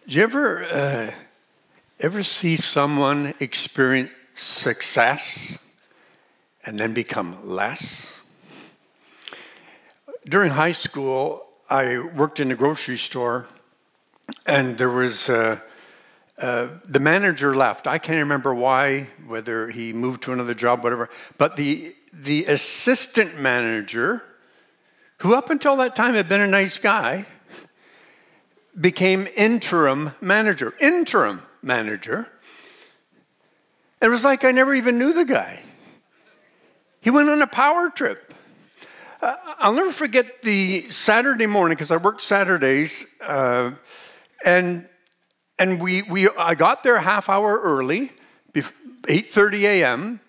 Do you ever see someone experience success and then become less? During high school, I worked in a grocery store, and there was the manager left. I can't remember why, whether he moved to another job, whatever. But the assistant manager, who up until that time had been a nice guy, became interim manager. Interim manager. It was like I never even knew the guy. He went on a power trip. I'll never forget the Saturday morning, because I worked Saturdays, and I got there a half hour early, 8:30 a.m.,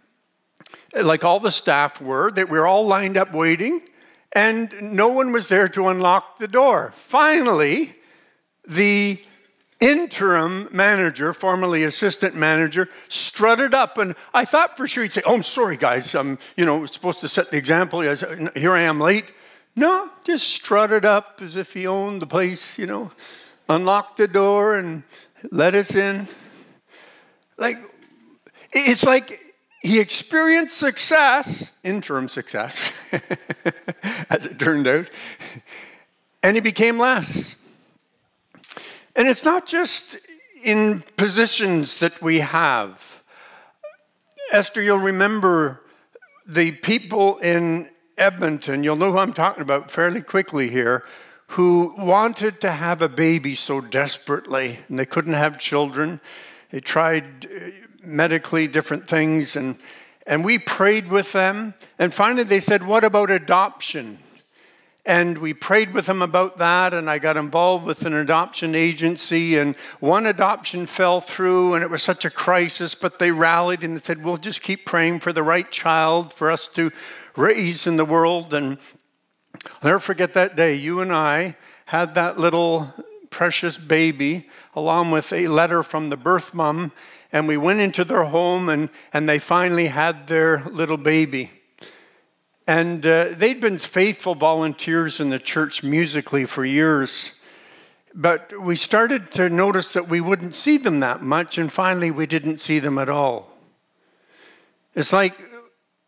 like all the staff were. That we were all lined up waiting, and no one was there to unlock the door. Finally, the interim manager, formerly assistant manager, strutted up, and I thought for sure he'd say, "Oh, I'm sorry, guys. I'm supposed to set the example. Here I am late." No, just strutted up as if he owned the place. Unlocked the door and let us in. It's like he experienced success, interim success, as it turned out, and he became less. And it's not just in positions that we have. Esther, you'll remember the people in Edmonton, you'll know who I'm talking about fairly quickly here, who wanted to have a baby so desperately, and they couldn't have children. They tried medically different things, and we prayed with them. And finally they said, "What about adoption?" And we prayed with them about that, and I got involved with an adoption agency, and one adoption fell through, and it was such a crisis, but they rallied and they said, "We'll just keep praying for the right child for us to raise in the world." And I'll never forget that day. You and I had that little precious baby, along with a letter from the birth mom, and we went into their home, and they finally had their little baby. And they'd been faithful volunteers in the church musically for years. But we started to notice that we wouldn't see them that much, and finally we didn't see them at all. It's like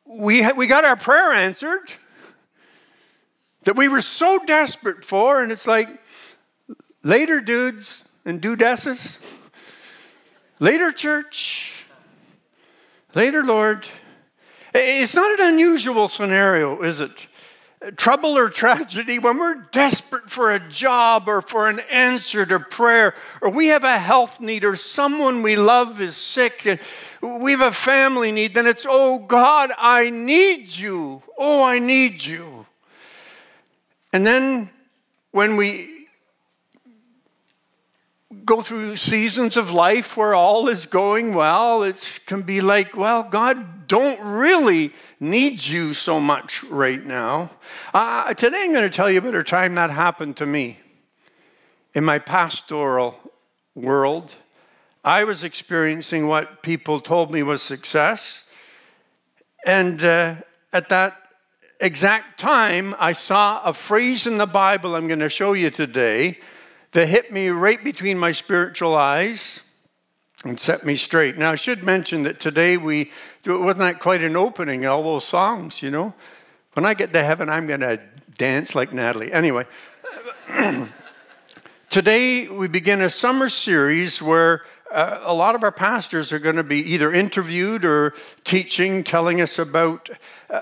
we got our prayer answered that we were so desperate for, and it's like, later dudes and dudesses, later church, later Lord. It's not an unusual scenario, is it? Trouble or tragedy, when we're desperate for a job or for an answer to prayer, or we have a health need, or someone we love is sick, and we have a family need, then it's, "Oh God, I need you. Oh, I need you." And then when we go through seasons of life where all is going well, it can be like, "Well, God, don't really need you so much right now." Today I'm going to tell you about a time that happened to me. In my pastoral world, I was experiencing what people told me was success. And at that exact time, I saw a phrase in the Bible I'm going to show you today that hit me right between my spiritual eyes and set me straight. Now, I should mention that today it wasn't quite an opening, all those songs, When I get to heaven, I'm going to dance like Natalie. Anyway, today we begin a summer series where a lot of our pastors are going to be either interviewed or teaching, telling us about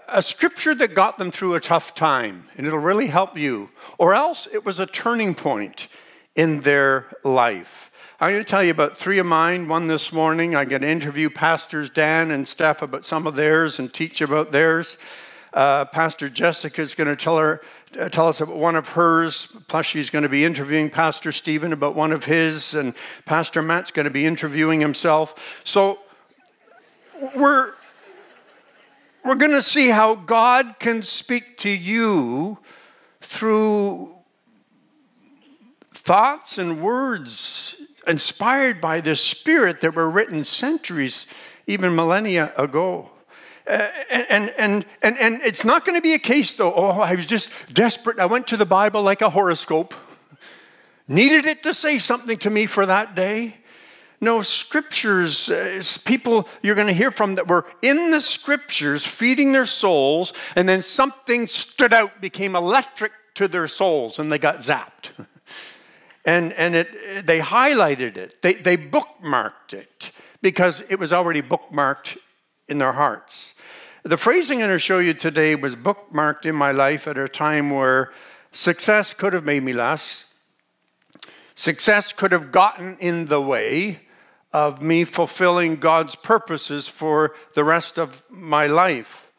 a scripture that got them through a tough time, and it'll really help you. Or else it was a turning point in their life. I'm going to tell you about three of mine. One this morning, I'm going to interview Pastors Dan and Steph about some of theirs and teach about theirs. Pastor Jessica is going to tell us about one of hers, plus she's going to be interviewing Pastor Stephen about one of his, and Pastor Matt's going to be interviewing himself. So we're going to see how God can speak to you through thoughts and words inspired by the Spirit that were written centuries, even millennia ago. And it's not going to be a case, though, "Oh, I was just desperate. I went to the Bible like a horoscope." Needed it to say something to me for that day? No, scriptures, people you're going to hear from that were in the scriptures feeding their souls, and then something stood out, became electric to their souls, and they got zapped. And they highlighted it. They bookmarked it because it was already bookmarked in their hearts. The phrase I'm going to show you today was bookmarked in my life at a time where success could have made me less. Success could have gotten in the way of me fulfilling God's purposes for the rest of my life.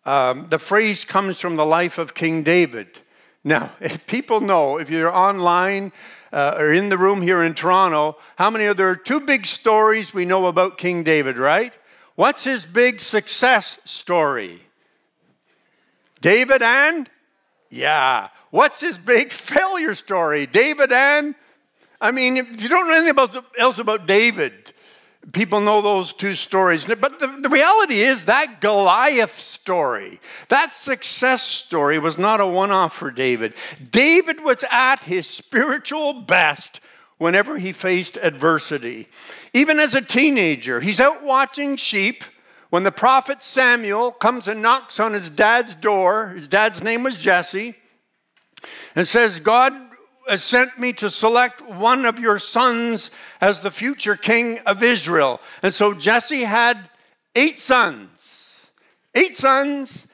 The phrase comes from the life of King David. Now, if people know, if you're online or in the room here in Toronto, how many of there are two big stories we know about King David, right? What's his big success story? David and? Yeah. What's his big failure story? David and? I mean, if you don't know anything else about David, people know those two stories. But the reality is that Goliath story, that success story was not a one-off for David. David was at his spiritual best whenever he faced adversity. Even as a teenager, he's out watching sheep when the prophet Samuel comes and knocks on his dad's door. His dad's name was Jesse, and says, God has sent me to select one of your sons as the future king of Israel. And so Jesse had 8 sons. 8 sons.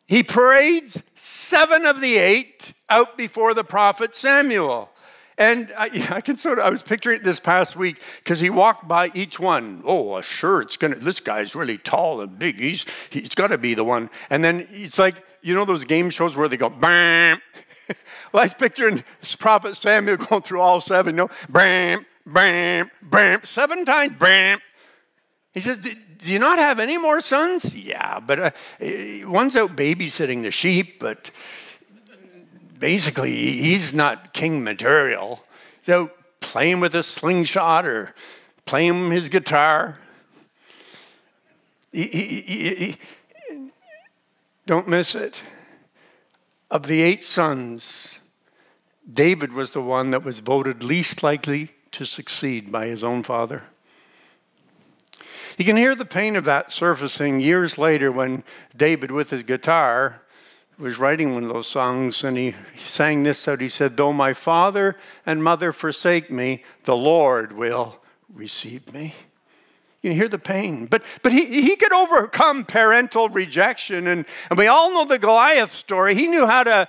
He parades 7 of the 8 out before the prophet Samuel. And I was picturing it this past week because he walked by each one. Oh, sure, this guy's really tall and big. He's got to be the one. And then it's like, you know those game shows where they go, bam. Well, I was picturing this prophet Samuel going through all 7, bam, bam, bam, 7 times, bam. He says, do you not have any more sons? Yeah, but one's out babysitting the sheep, but basically he's not king material. He's out playing with a slingshot or playing his guitar. Don't miss it. Of the 8 sons, David was the one that was voted least likely to succeed by his own father. You can hear the pain of that surfacing years later when David, with his guitar, was writing one of those songs, and he sang this out. He said, though my father and mother forsake me, the Lord will receive me. You can hear the pain. But he could overcome parental rejection. And we all know the Goliath story. He knew how to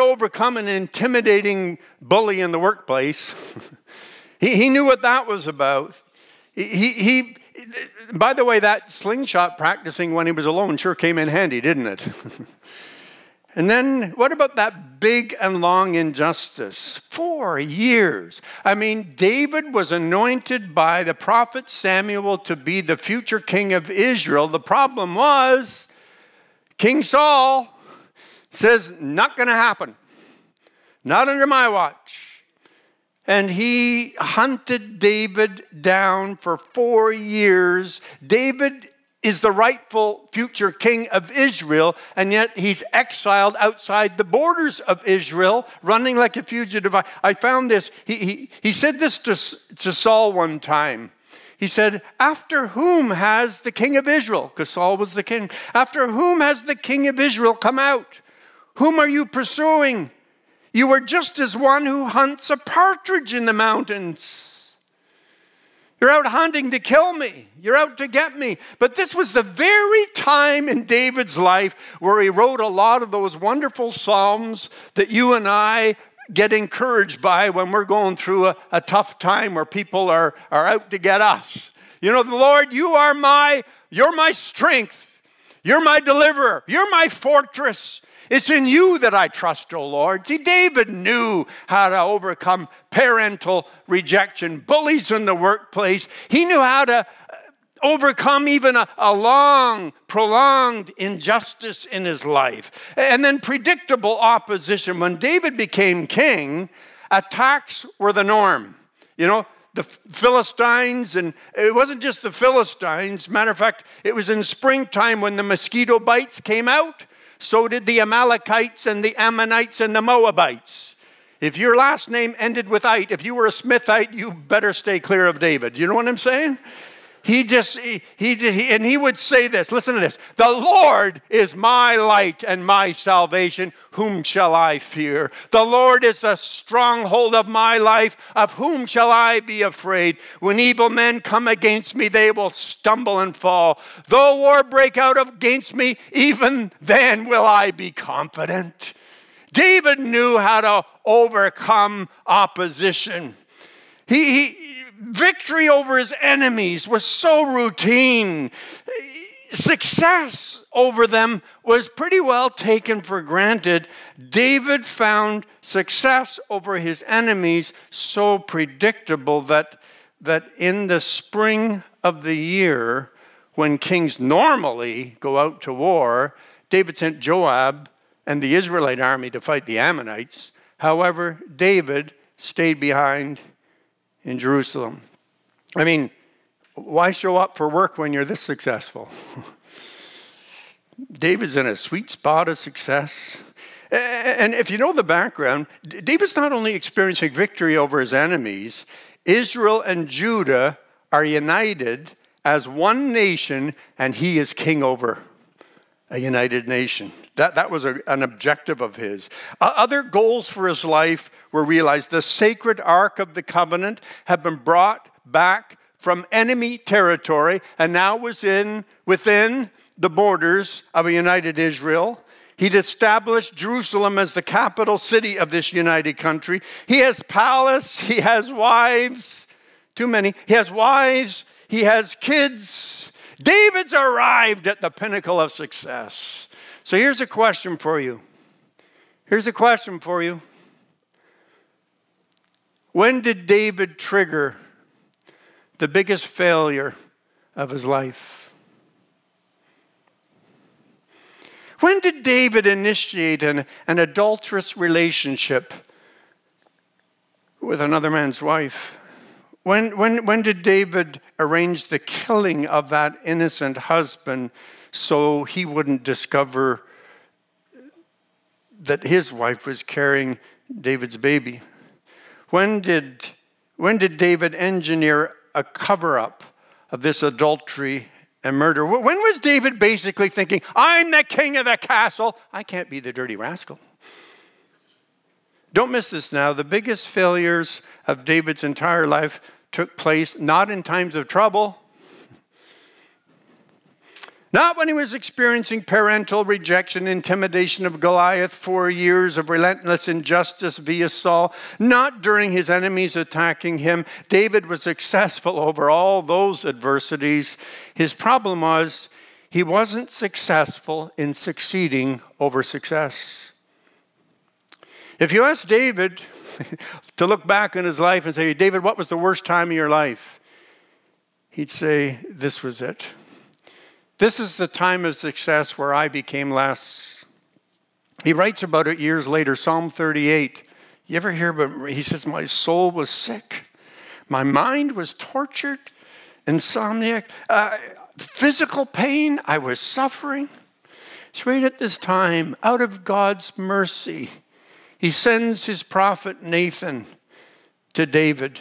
overcome an intimidating bully in the workplace. he knew what that was about. By the way, that slingshot practicing when he was alone sure came in handy, didn't it? And then what about that big and long injustice? 4 years. I mean, David was anointed by the prophet Samuel to be the future king of Israel. The problem was King Saul says, not going to happen. Not under my watch. And he hunted David down for 4 years. David is the rightful future king of Israel, and yet he's exiled outside the borders of Israel, running like a fugitive. I found this. He said this to Saul one time. He said, after whom has the king of Israel, because Saul was the king, after whom has the king of Israel come out? Whom are you pursuing? You are just as one who hunts a partridge in the mountains. You're out hunting to kill me. You're out to get me. But this was the very time in David's life where he wrote a lot of those wonderful psalms that you and I get encouraged by when we're going through a tough time where people are out to get us. You know, the Lord, you're my strength. You're my deliverer. You're my fortress. It's in you that I trust, O Lord. See, David knew how to overcome parental rejection, bullies in the workplace. He knew how to overcome even a long, prolonged injustice in his life. And then predictable opposition. When David became king, attacks were the norm. You know, the Philistines, and it wasn't just the Philistines. Matter of fact, it was in springtime when the mosquito bites came out. So did the Amalekites and the Ammonites and the Moabites. If your last name ended with "ite," if you were a Smithite, you better stay clear of David. You know what I'm saying? And he would say this, listen to this: "The Lord is my light and my salvation. Whom shall I fear? The Lord is the stronghold of my life. Of whom shall I be afraid? When evil men come against me, they will stumble and fall. Though war break out against me, even then will I be confident." David knew how to overcome opposition. Victory over his enemies was so routine. Success over them was pretty well taken for granted. David found success over his enemies so predictable that in the spring of the year, when kings normally go out to war, David sent Joab and the Israelite army to fight the Ammonites. However, David stayed behind in Jerusalem. I mean, why show up for work when you're this successful? David's in a sweet spot of success. And if you know the background, David's not only experiencing victory over his enemies, Israel and Judah are united as one nation, and he is king over a united nation. That was an objective of his. Other goals for his life were realized. The sacred Ark of the Covenant had been brought back from enemy territory and now was within the borders of a united Israel. He'd established Jerusalem as the capital city of this united country. He has palace, he has wives, too many. He has wives, he has kids. David's arrived at the pinnacle of success. So here's a question for you. When did David trigger the biggest failure of his life? When did David initiate an adulterous relationship with another man's wife? When did David arrange the killing of that innocent husband so he wouldn't discover that his wife was carrying David's baby? When did David engineer a cover-up of this adultery and murder? When was David basically thinking, I'm the king of the castle, I can't be the dirty rascal? Don't miss this now. The biggest failures of David's entire life took place not in times of trouble, not when he was experiencing parental rejection, intimidation of Goliath, 4 years of relentless injustice via Saul, not during his enemies attacking him. David was successful over all those adversities. His problem was he wasn't successful in succeeding over success. If you ask David to look back in his life and say, David, what was the worst time of your life? He'd say, this was it. This is the time of success where I became less. He writes about it years later, Psalm 38. You ever hear about, he says, my soul was sick. My mind was tortured, insomniac, physical pain. I was suffering. It's right at this time, out of God's mercy, he sends his prophet Nathan to David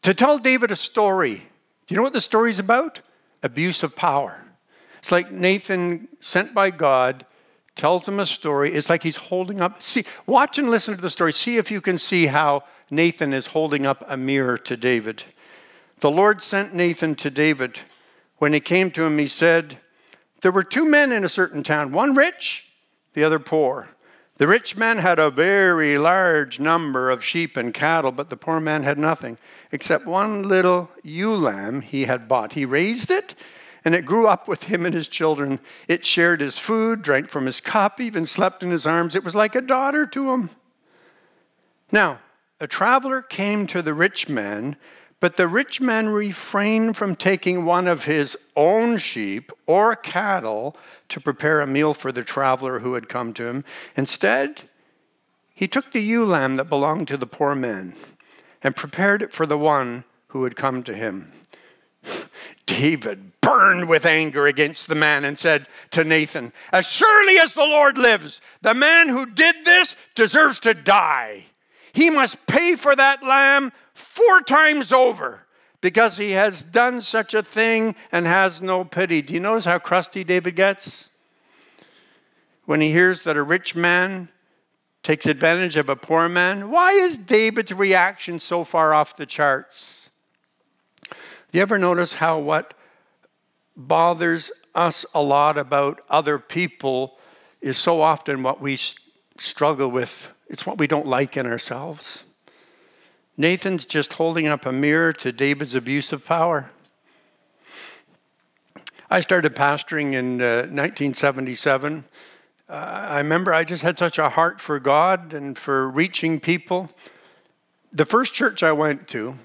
to tell David a story. Do you know what the story's about? Abuse of power. It's like Nathan, sent by God, tells him a story. It's like he's holding up. See, watch and listen to the story. See if you can see how Nathan is holding up a mirror to David. The Lord sent Nathan to David. When he came to him, he said, there were 2 men in a certain town, one rich, the other poor. The rich man had a very large number of sheep and cattle, but the poor man had nothing except one little ewe lamb he had bought. He raised it, and it grew up with him and his children. It shared his food, drank from his cup, even slept in his arms. It was like a daughter to him. Now, a traveler came to the rich man, but the rich man refrained from taking one of his own sheep or cattle to prepare a meal for the traveler who had come to him. Instead, he took the ewe lamb that belonged to the poor man and prepared it for the one who had come to him. David burned with anger against the man and said to Nathan, as surely as the Lord lives, the man who did this deserves to die. he must pay for that lamb 4 times over because he has done such a thing and has no pity. Do you notice how crusty David gets? When he hears that a rich man takes advantage of a poor man, why is David's reaction so far off the charts? You ever notice how what bothers us a lot about other people is so often what we struggle with? It's what we don't like in ourselves. Nathan's just holding up a mirror to David's abuse of power. I started pastoring in 1977. I remember I just had such a heart for God and for reaching people. The first church I went to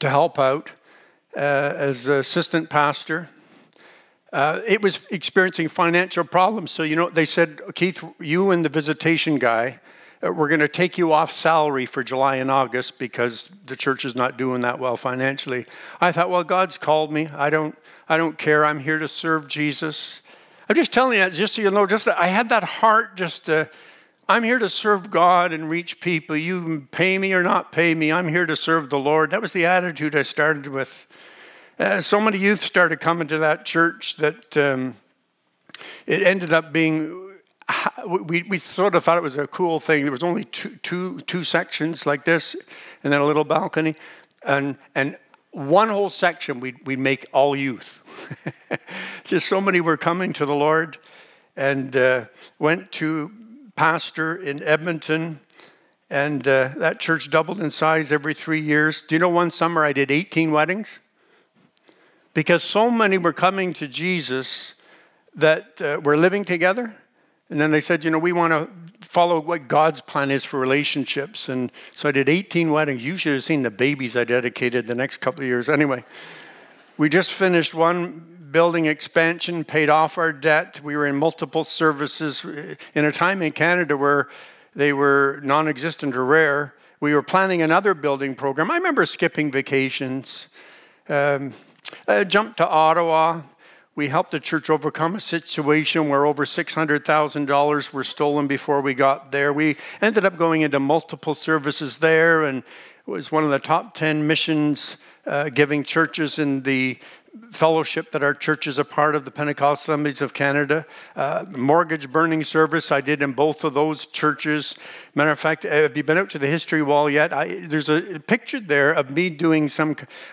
help out as assistant pastor, it was experiencing financial problems. So, they said, Keith, you and the visitation guy, we're going to take you off salary for July and August because the church is not doing that well financially. I thought, well, God's called me. I don't care. I'm here to serve Jesus. I'm just telling you, just so you know, just that I had that heart I'm here to serve God and reach people. You pay me or not pay me, I'm here to serve the Lord. That was the attitude I started with. So many youth started coming to that church that it ended up being, we sort of thought it was a cool thing. There was only two sections like this and then a little balcony. And one whole section we'd make all youth. Just so many were coming to the Lord, and went to pastor in Edmonton, and that church doubled in size every 3 years. Do you know one summer I did 18 weddings? Because so many were coming to Jesus that were living together. And then they said, we want to follow what God's plan is for relationships. And so I did 18 weddings. You should have seen the babies I dedicated the next couple of years. Anyway, we just finished one building expansion, paid off our debt. We were in multiple services. In a time in Canada where they were non-existent or rare, we were planning another building program. I remember skipping vacations. I jumped to Ottawa. We helped the church overcome a situation where over $600,000 were stolen before we got there. We ended up going into multiple services there, and it was one of the top 10 missions giving churches in the fellowship that our church is a part of, the Pentecostal Assemblies of Canada. Mortgage burning service I did in both of those churches. Matter of fact, have you been out to the history wall yet? There's a picture there of me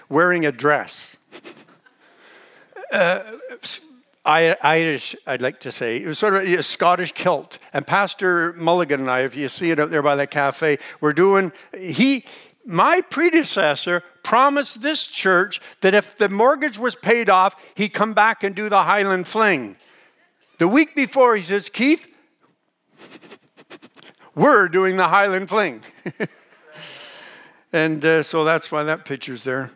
wearing a dress. Irish, I'd like to say. It was sort of a Scottish kilt. And Pastor Mulligan and I, if you see it out there by the cafe, my predecessor promised this church that if the mortgage was paid off, he'd come back and do the Highland Fling. The week before, he says, Keith, we're doing the Highland Fling. And so that's why that picture's there.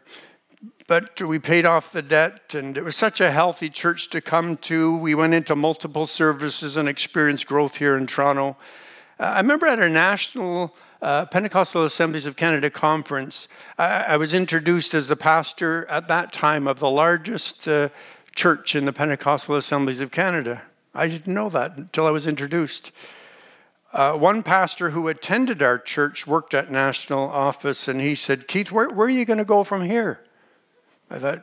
But we paid off the debt, and it was such a healthy church to come to. We went into multiple services and experienced growth here in Toronto. I remember at our national Pentecostal Assemblies of Canada conference, I was introduced as the pastor at that time of the largest church in the Pentecostal Assemblies of Canada. I didn't know that until I was introduced. One pastor who attended our church worked at national office, and he said, Keith, where are you going to go from here? I thought,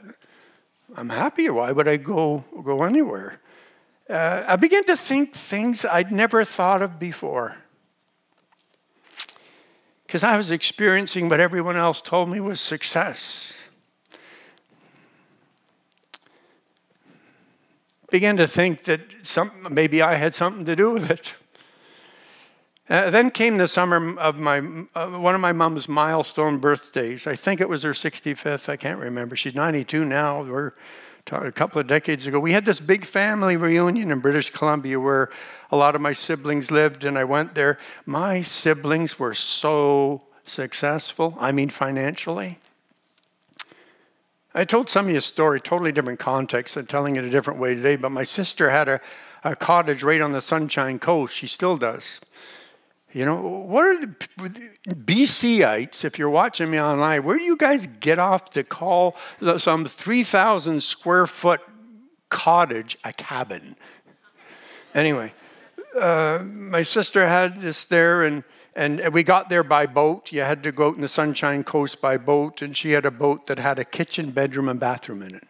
I'm happy. Why would I go anywhere? I began to think things I'd never thought of before. Because I was experiencing what everyone else told me was success. Began to think that maybe I had something to do with it. Then came the summer of one of my mom's milestone birthdays. I think it was her 65th. I can't remember. She's 92 now. We're a couple of decades ago. We had this big family reunion in British Columbia where a lot of my siblings lived, and I went there. My siblings were so successful. I mean, financially. I told some of you a story, totally different context. I'm telling it a different way today, but my sister had a cottage right on the Sunshine Coast. She still does. What are the BCites, if you're watching me online, where do you guys get off to call some 3,000 square foot cottage a cabin? Anyway, my sister had this there, and And we got there by boat. You had to go out in the Sunshine Coast by boat. And she had a boat that had a kitchen, bedroom, and bathroom in it.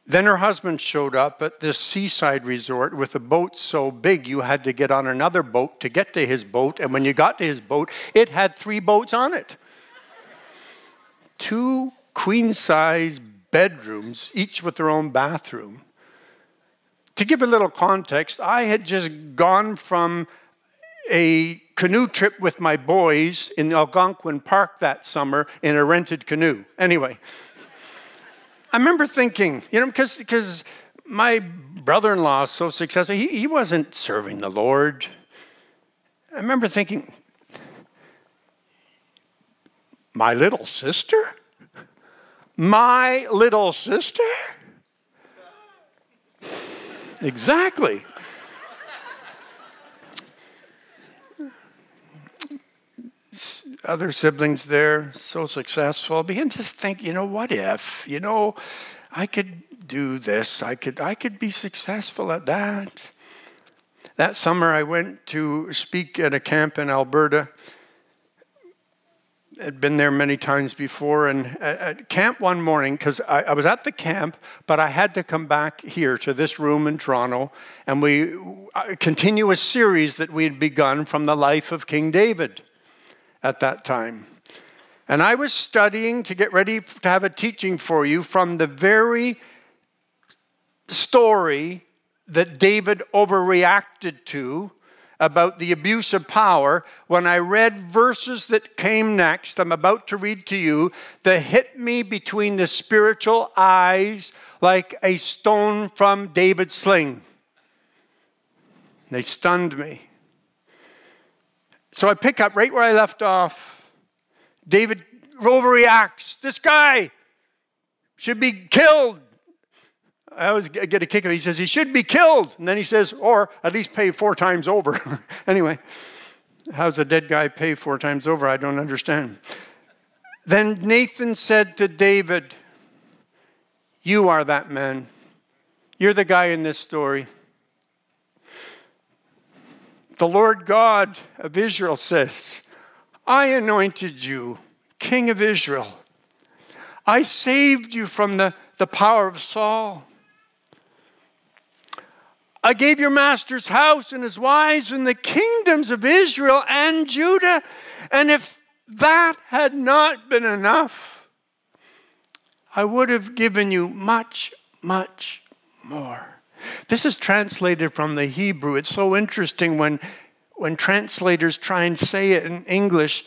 Then her husband showed up at this seaside resort with a boat so big you had to get on another boat to get to his boat. And when you got to his boat, it had 3 boats on it. 2 queen-size bedrooms, each with their own bathroom. To give a little context, I had just gone from a canoe trip with my boys in Algonquin Park that summer in a rented canoe. Anyway, I remember thinking, because my brother-in-law is so successful, he wasn't serving the Lord. I remember thinking, my little sister? My little sister? Exactly. Other siblings there, so successful. I began to think, what if? I could do this. I could be successful at that. That summer I went to speak at a camp in Alberta. I'd been there many times before, and at camp one morning, because I was at the camp, but I had to come back here to this room in Toronto, and we continue a series that we had begun from the life of King David at that time. And I was studying to get ready to have a teaching for you from the very story that David overreacted to about the abuse of power. When I read verses that came next, I'm about to read to you, that hit me between the spiritual eyes like a stone from David's sling. They stunned me. So I pick up right where I left off. David overreacts. This guy should be killed. I always get a kick of it. He says, he should be killed. And then he says, or at least pay 4 times over. Anyway, how's a dead guy pay 4 times over? I don't understand. Then Nathan said to David, you are that man. You're the guy in this story. The Lord God of Israel says, I anointed you king of Israel. I saved you from the power of Saul. I gave your master's house and his wives and the kingdoms of Israel and Judah. And if that had not been enough, I would have given you much, much more. This is translated from the Hebrew. It's so interesting when translators try and say it in English.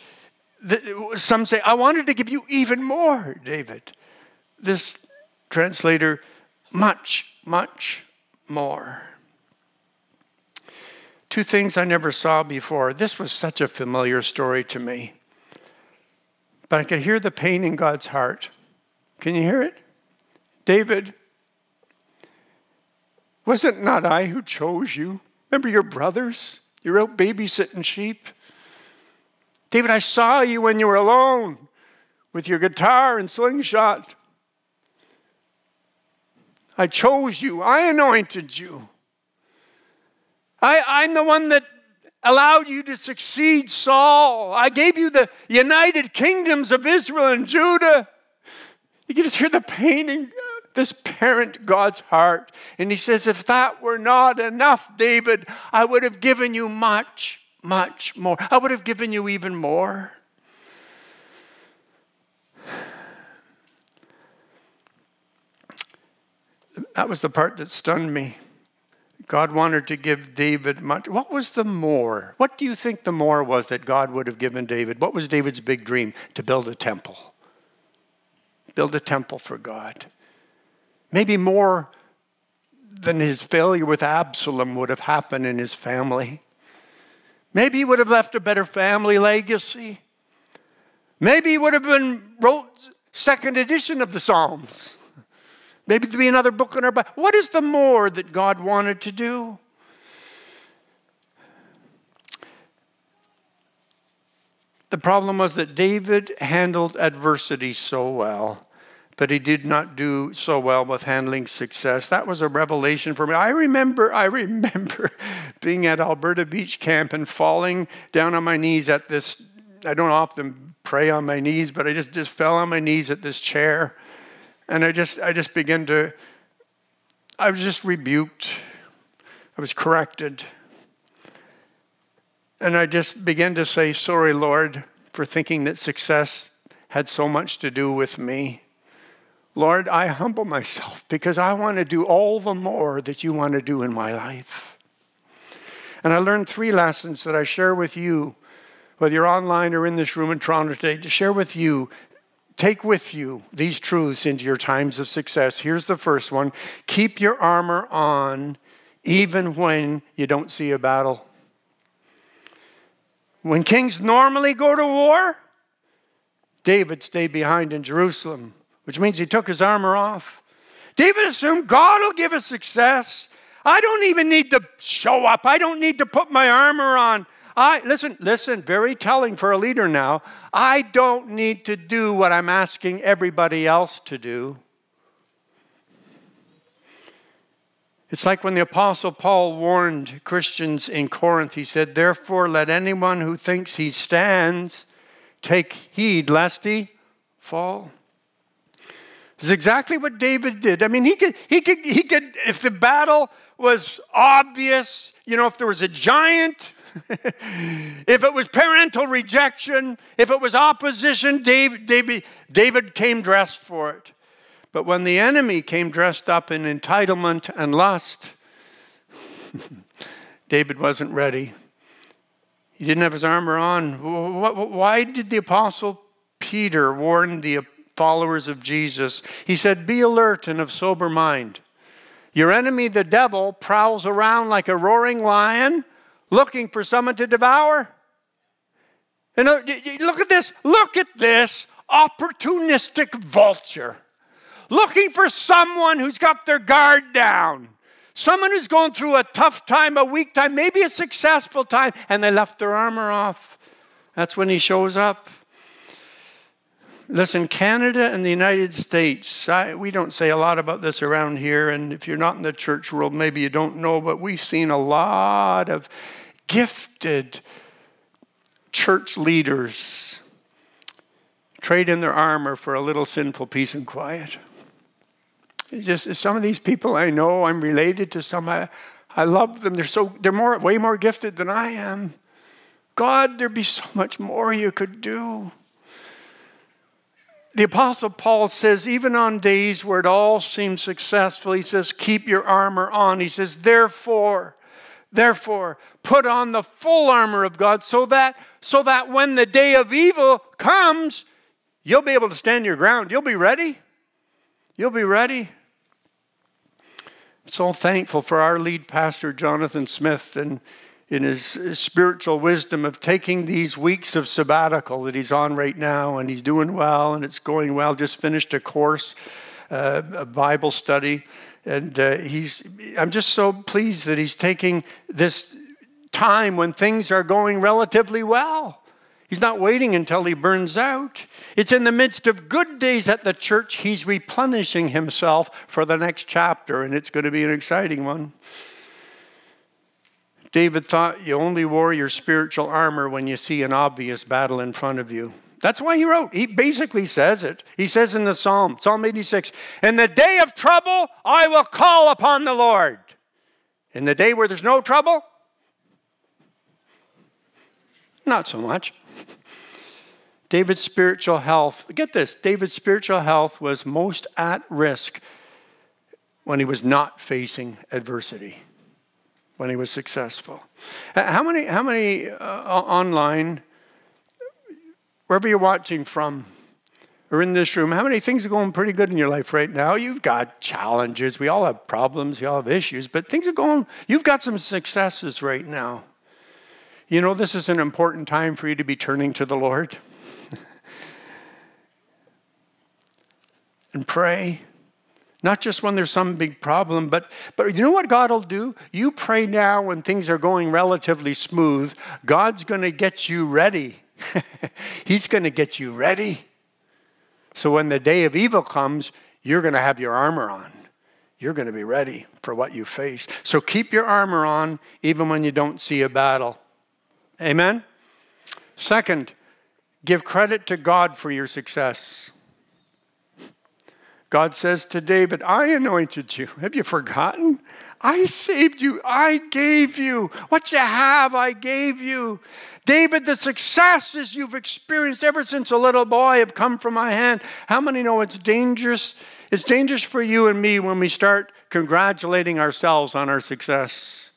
Some say, I wanted to give you even more, David. This translator, much, much more. 2 things I never saw before. This was such a familiar story to me. But I could hear the pain in God's heart. Can you hear it? David, was it not I who chose you? Remember your brothers? You were out babysitting sheep. David, I saw you when you were alone with your guitar and slingshot. I chose you. I anointed you. I'm the one that allowed you to succeed Saul. I gave you the united kingdoms of Israel and Judah. You can just hear the pain in this parent God's heart. And he says, if that were not enough, David, I would have given you much, much more. I would have given you even more. That was the part that stunned me. God wanted to give David much. What was the more? What do you think the more was that God would have given David? What was David's big dream? To build a temple. Build a temple for God. Maybe more than his failure with Absalom would have happened in his family. Maybe he would have left a better family legacy. Maybe he would have wrote 2nd edition of the Psalms. Maybe there'd be another book in our Bible. What is the more that God wanted to do? The problem was that David handled adversity so well, but he did not do so well with handling success. That was a revelation for me. I remember being at Alberta Beach Camp and falling down on my knees at this, I don't often pray on my knees, but I just fell on my knees at this chair. And I just began to, I was just rebuked. I was corrected. And I just began to say, sorry, Lord, for thinking that success had so much to do with me. Lord, I humble myself because I want to do all the more that you want to do in my life. And I learned 3 lessons that I share with you, whether you're online or in this room in Toronto today, to share with you. Take with you these truths into your times of success. Here's the first one. Keep your armor on even when you don't see a battle. When kings normally go to war, David stayed behind in Jerusalem, which means he took his armor off. David assumed God will give us success. I don't even need to show up. I don't need to put my armor on. Listen, very telling for a leader now. I don't need to do what I'm asking everybody else to do. It's like when the Apostle Paul warned Christians in Corinth. He said, therefore, let anyone who thinks he stands take heed lest he fall. This is exactly what David did. I mean, he could, if the battle was obvious, if there was a giant, if it was parental rejection, if it was opposition, David came dressed for it. But when the enemy came dressed up in entitlement and lust, David wasn't ready. He didn't have his armor on. Why did the Apostle Peter warn the followers of Jesus? He said, be alert and of sober mind. Your enemy, the devil, prowls around like a roaring lion, looking for someone to devour. And look at this opportunistic vulture. Looking for someone who's got their guard down. Someone who's going through a tough time, a weak time, maybe a successful time, and they left their armor off. That's when he shows up. Listen, Canada and the United States, we don't say a lot about this around here, and if you're not in the church world, maybe you don't know, but we've seen a lot of gifted church leaders trade in their armor for a little sinful peace and quiet. Just some of these people I know, I'm related to some. I love them. They're way more gifted than I am. God, there'd be so much more you could do. The Apostle Paul says, even on days where it all seems successful, he says, keep your armor on. He says, therefore, put on the full armor of God so that when the day of evil comes, you'll be able to stand your ground. You'll be ready. You'll be ready. I'm so thankful for our lead pastor, Jonathan Smith, and in his spiritual wisdom of taking these weeks of sabbatical that he's on right now, and he's doing well, and it's going well. Just finished a course, a Bible study, and I'm just so pleased that he's taking this time when things are going relatively well. He's not waiting until he burns out. It's in the midst of good days at the church, he's replenishing himself for the next chapter, and it's going to be an exciting one. David thought you only wore your spiritual armor when you see an obvious battle in front of you. That's why he wrote. He basically says it. He says in the Psalm 86, in the day of trouble, I will call upon the Lord. In the day where there's no trouble, not so much. David's spiritual health, get this, David's spiritual health was most at risk when he was not facing adversity, when he was successful. How many online, wherever you're watching from, or in this room, how many things are going pretty good in your life right now? You've got challenges. We all have problems. We all have issues. But things are going, you've got some successes right now. You know, this is an important time for you to be turning to the Lord. And pray. Not just when there's some big problem, but you know what God will do? You pray now when things are going relatively smooth. God's going to get you ready. He's going to get you ready. So when the day of evil comes, you're going to have your armor on. you're going to be ready for what you face. So keep your armor on even when you don't see a battle. Amen? Second, give credit to God for your success. God says to David, I anointed you. Have you forgotten? I saved you. I gave you. What you have, I gave you. David, the successes you've experienced ever since a little boy have come from my hand. How many know it's dangerous? It's dangerous for you and me when we start congratulating ourselves on our success.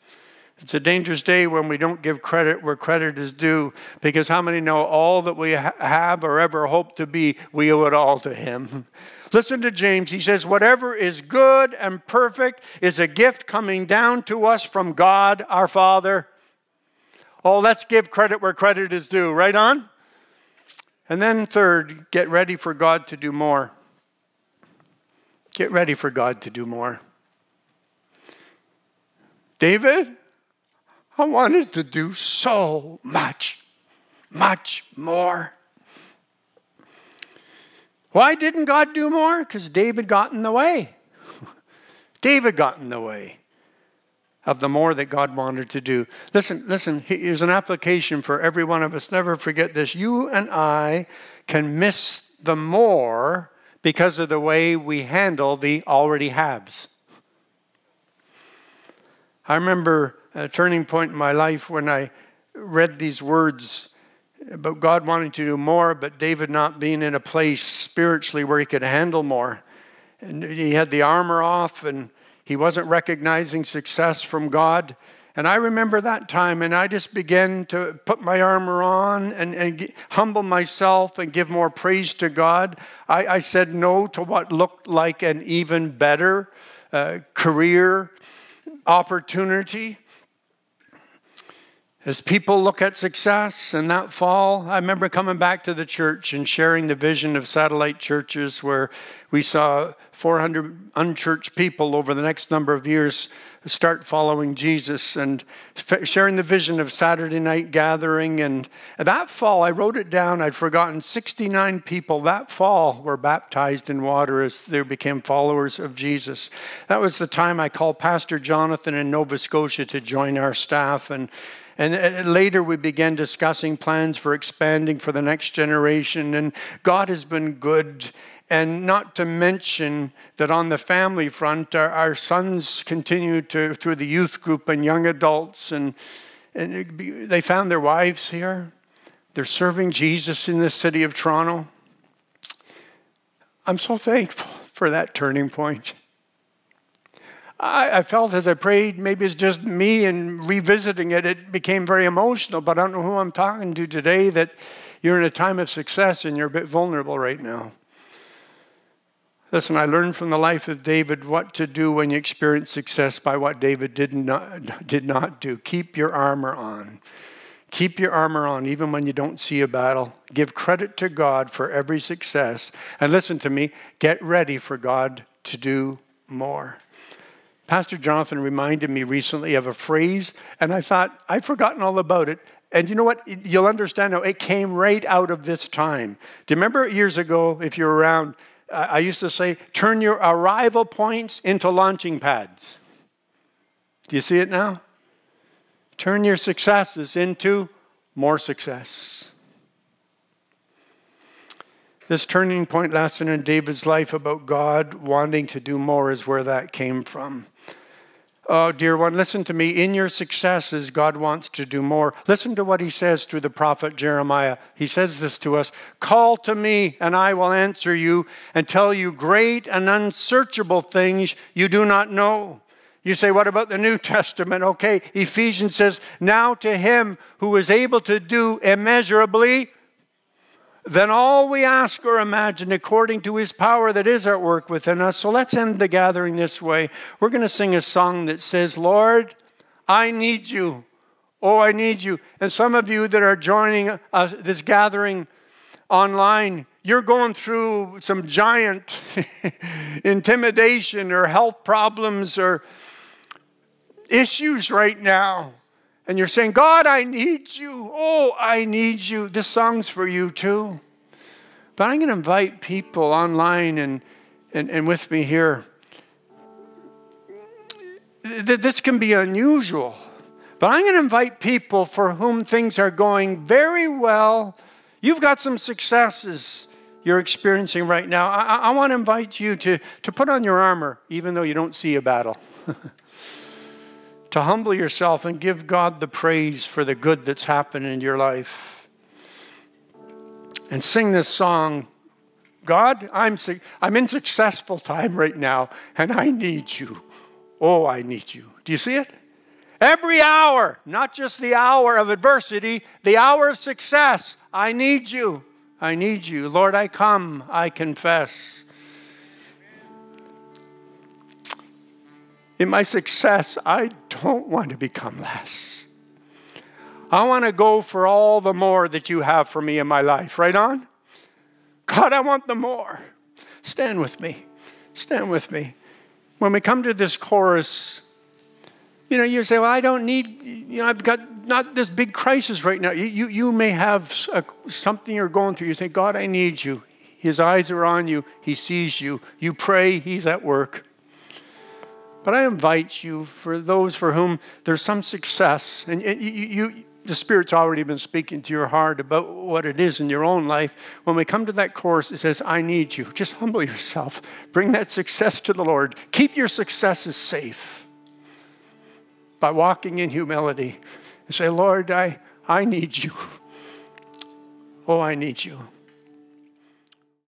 It's a dangerous day when we don't give credit where credit is due, because how many know all that we have or ever hope to be, we owe it all to Him. Listen to James. He says, whatever is good and perfect is a gift coming down to us from God, our Father. Oh, let's give credit where credit is due. Right on? And then third, get ready for God to do more. Get ready for God to do more. David, I wanted to do so much more. Why didn't God do more? Because David got in the way. David got in the way of the more that God wanted to do. Listen, here's an application for every one of us. Never forget this. You and I can miss the more because of the way we handle the already haves. I remember a turning point in my life when I read these words about God wanting to do more, but David not being in a place spiritually where he could handle more. And he had the armor off, and he wasn't recognizing success from God. And I remember that time, and I just began to put my armor on and humble myself and give more praise to God. I said no to what looked like an even better career opportunity. As people look at success and that fall, I remember coming back to the church and sharing the vision of satellite churches where we saw 400 unchurched people over the next number of years start following Jesus, and sharing the vision of Saturday night gathering. And that fall, I wrote it down, I'd forgotten, 69 people that fall were baptized in water as they became followers of Jesus. That was the time I called Pastor Jonathan in Nova Scotia to join our staff, and later we began discussing plans for expanding for the next generation. And God has been good. And not to mention that on the family front, our sons continue to, through the youth group and young adults, and they found their wives here. They're serving Jesus in the city of Toronto. I'm so thankful for that turning point. I felt as I prayed, maybe it's just me, and revisiting it, it became very emotional, but I don't know who I'm talking to today, that you're in a time of success and you're a bit vulnerable right now. Listen, I learned from the life of David what to do when you experience success by what David did not do. Keep your armor on. Keep your armor on even when you don't see a battle. Give credit to God for every success. And listen to me, get ready for God to do more. Pastor Jonathan reminded me recently of a phrase, and I thought, I'd forgotten all about it. And you know what? You'll understand now. It came right out of this time. Do you remember years ago, if you're around, I used to say, turn your arrival points into launching pads. Do you see it now? Turn your successes into more success. This turning point lesson in David's life about God wanting to do more is where that came from. Oh, dear one, listen to me. In your successes, God wants to do more. Listen to what he says through the prophet Jeremiah. He says this to us. Call to me, and I will answer you and tell you great and unsearchable things you do not know. You say, what about the New Testament? Okay, Ephesians says, now to him who is able to do immeasurably than all we ask or imagine, according to his power that is at work within us. So let's end the gathering this way. We're going to sing a song that says, Lord, I need you. Oh, I need you. And some of you that are joining this gathering online, you're going through some giant intimidation or health problems or issues right now. And you're saying, God, I need you. Oh, I need you. This song's for you too. But I'm going to invite people online and with me here. this can be unusual. But I'm going to invite people for whom things are going very well. You've got some successes you're experiencing right now. I want to invite you to put on your armor, even though you don't see a battle. To humble yourself and give God the praise for the good that's happened in your life. And sing this song, God, I'm in successful time right now, and I need you. Oh, I need you. Do you see it? Every hour, not just the hour of adversity, the hour of success. I need you. I need you. Lord, I come. I confess. In my success, I don't want to become less. I want to go for all the more that you have for me in my life. Right on? God, I want the more. Stand with me. Stand with me. When we come to this chorus, you say, well, I don't need, I've got not this big crisis right now. You may have something you're going through. You say, God, I need you. His eyes are on you. He sees you. You pray, he's at work. But I invite you, for those for whom there's some success, and the Spirit's already been speaking to your heart about what it is in your own life. When we come to that chorus, it says, I need you. Just humble yourself. Bring that success to the Lord. Keep your successes safe by walking in humility and say, Lord, I need you. Oh, I need you.